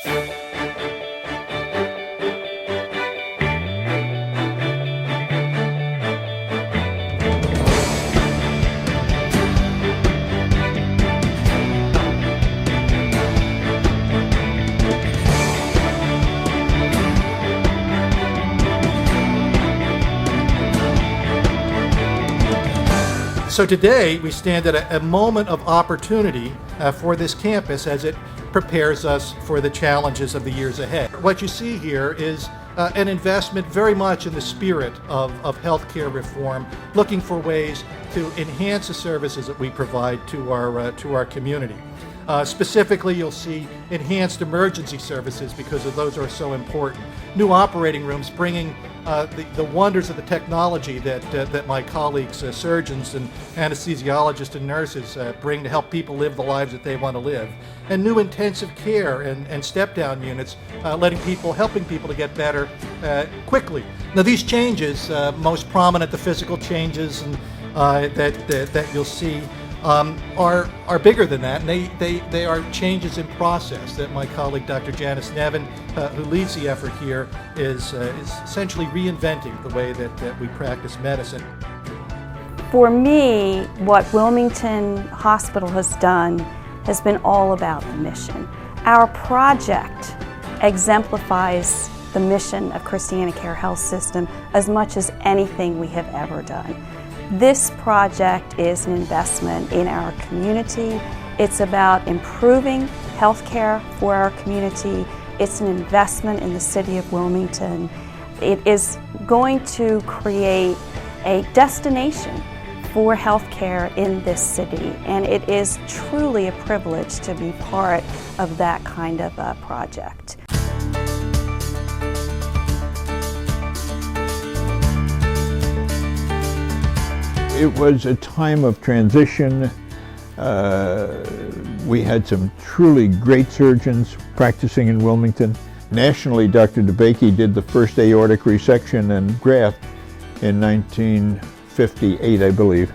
So today we stand at a moment of opportunity for this campus as it prepares us for the challenges of the years ahead. What you see here is an investment very much in the spirit of healthcare reform, looking for ways to enhance the services that we provide to our community. Specifically, you'll see enhanced emergency services because those are so important. New operating rooms bringing the wonders of the technology that my colleagues, surgeons and anesthesiologists and nurses bring to help people live the lives that they want to live. And new intensive care and step-down units, helping people to get better quickly. Now these changes, most prominent the physical changes and, that you'll see, are bigger than that, and they are changes in process that my colleague Dr. Janice Nevin, who leads the effort here, is essentially reinventing the way that we practice medicine. For me, what Wilmington Hospital has done has been all about the mission. Our project exemplifies the mission of Christiana Care Health System as much as anything we have ever done. This project is an investment in our community. It's about improving healthcare for our community. It's an investment in the city of Wilmington. It is going to create a destination for healthcare in this city, and it is truly a privilege to be part of that kind of a project. It was a time of transition. We had some truly great surgeons practicing in Wilmington. Nationally, Dr. DeBakey did the first aortic resection and graft in 1958, I believe.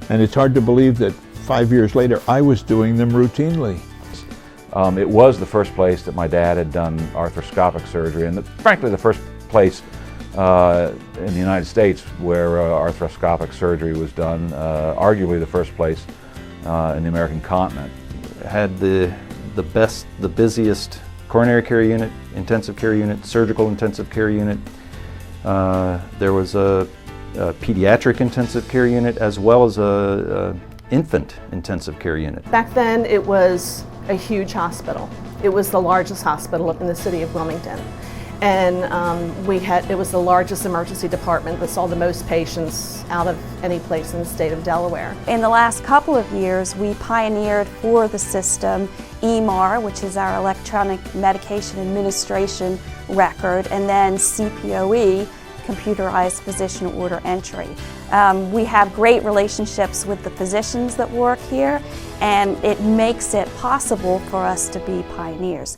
And it's hard to believe that 5 years later, I was doing them routinely. It was the first place that my dad had done arthroscopic surgery, and frankly the first place in the United States where arthroscopic surgery was done, arguably the first place in the American continent. It had the busiest coronary care unit, intensive care unit, surgical intensive care unit. There was a pediatric intensive care unit as well as a infant intensive care unit. Back then it was a huge hospital. It was the largest hospital in the city of Wilmington. And it was the largest emergency department that saw the most patients out of any place in the state of Delaware. In the last couple of years, we pioneered for the system EMR, which is our electronic medication administration record, and then CPOE, computerized physician order entry. We have great relationships with the physicians that work here, and it makes it possible for us to be pioneers.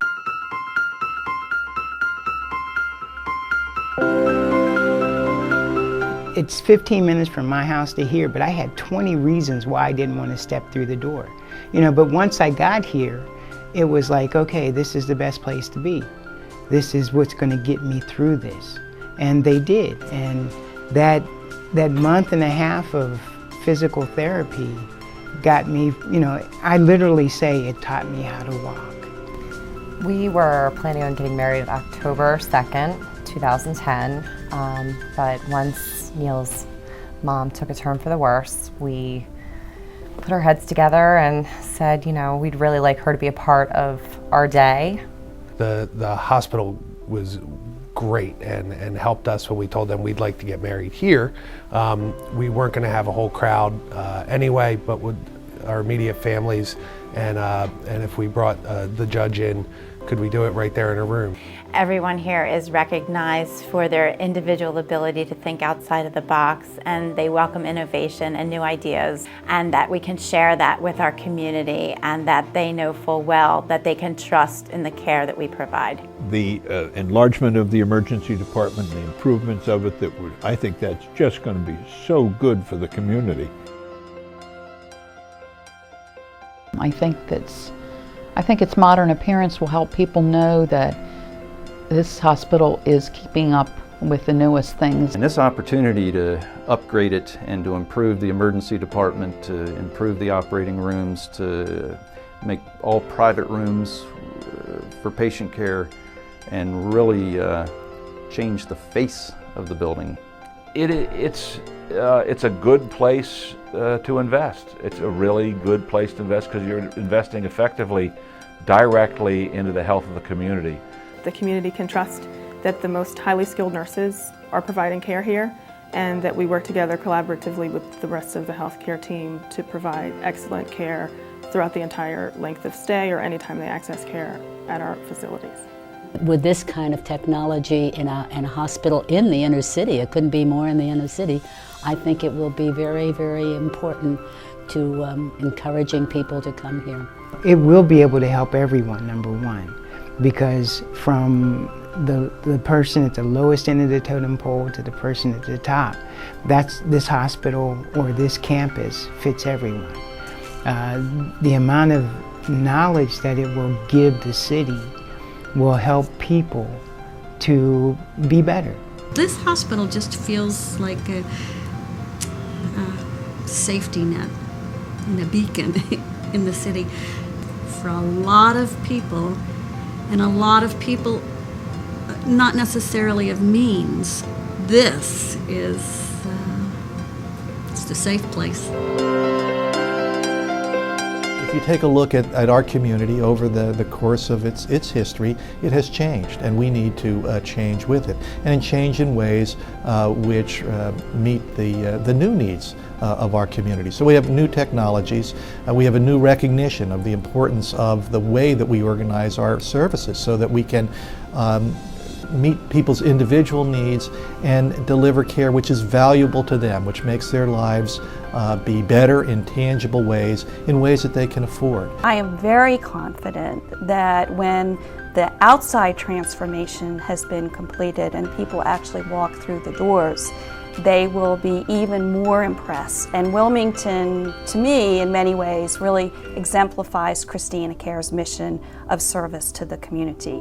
It's 15 minutes from my house to here, but I had 20 reasons why I didn't want to step through the door. But once I got here, it was like, okay, this is the best place to be. This is what's going to get me through this. And they did. And that month and a half of physical therapy got me, I literally say it taught me how to walk. We were planning on getting married October 2nd, 2010, but once Neal's mom took a turn for the worse, we put our heads together and said, we'd really like her to be a part of our day. The hospital was great and helped us when we told them we'd like to get married here. We weren't going to have a whole crowd anyway, but with our immediate families, and if we brought the judge in, could we do it right there in a room? Everyone here is recognized for their individual ability to think outside of the box, and they welcome innovation and new ideas, and that we can share that with our community, and that they know full well that they can trust in the care that we provide. The enlargement of the emergency department, the improvements of it, I think that's just going to be so good for the community. I think that's I think its modern appearance will help people know that this hospital is keeping up with the newest things. And this opportunity to upgrade it and to improve the emergency department, to improve the operating rooms, to make all private rooms for patient care, and really change the face of the building. It's a good place to invest. It's a really good place to invest because you're investing effectively directly into the health of the community. The community can trust that the most highly skilled nurses are providing care here, and that we work together collaboratively with the rest of the healthcare team to provide excellent care throughout the entire length of stay or anytime they access care at our facilities. With this kind of technology in a hospital in the inner city, it couldn't be more in the inner city, I think it will be very, very important to encouraging people to come here. It will be able to help everyone, number one, because from the person at the lowest end of the totem pole to the person at the top, this hospital or this campus fits everyone. The amount of knowledge that it will give the city will help people to be better. This hospital just feels like a safety net and a beacon in the city for a lot of people, and a lot of people not necessarily of means. This is it's a safe place. If you take a look at our community over the course of its history, it has changed, and we need to change with it, and change in ways which meet the new needs of our community. So we have new technologies, we have a new recognition of the importance of the way that we organize our services so that we can meet people's individual needs and deliver care which is valuable to them, which makes their lives be better in tangible ways, in ways that they can afford. I am very confident that when the outside transformation has been completed and people actually walk through the doors, they will be even more impressed. And Wilmington, to me, in many ways, really exemplifies Christiana Care's mission of service to the community.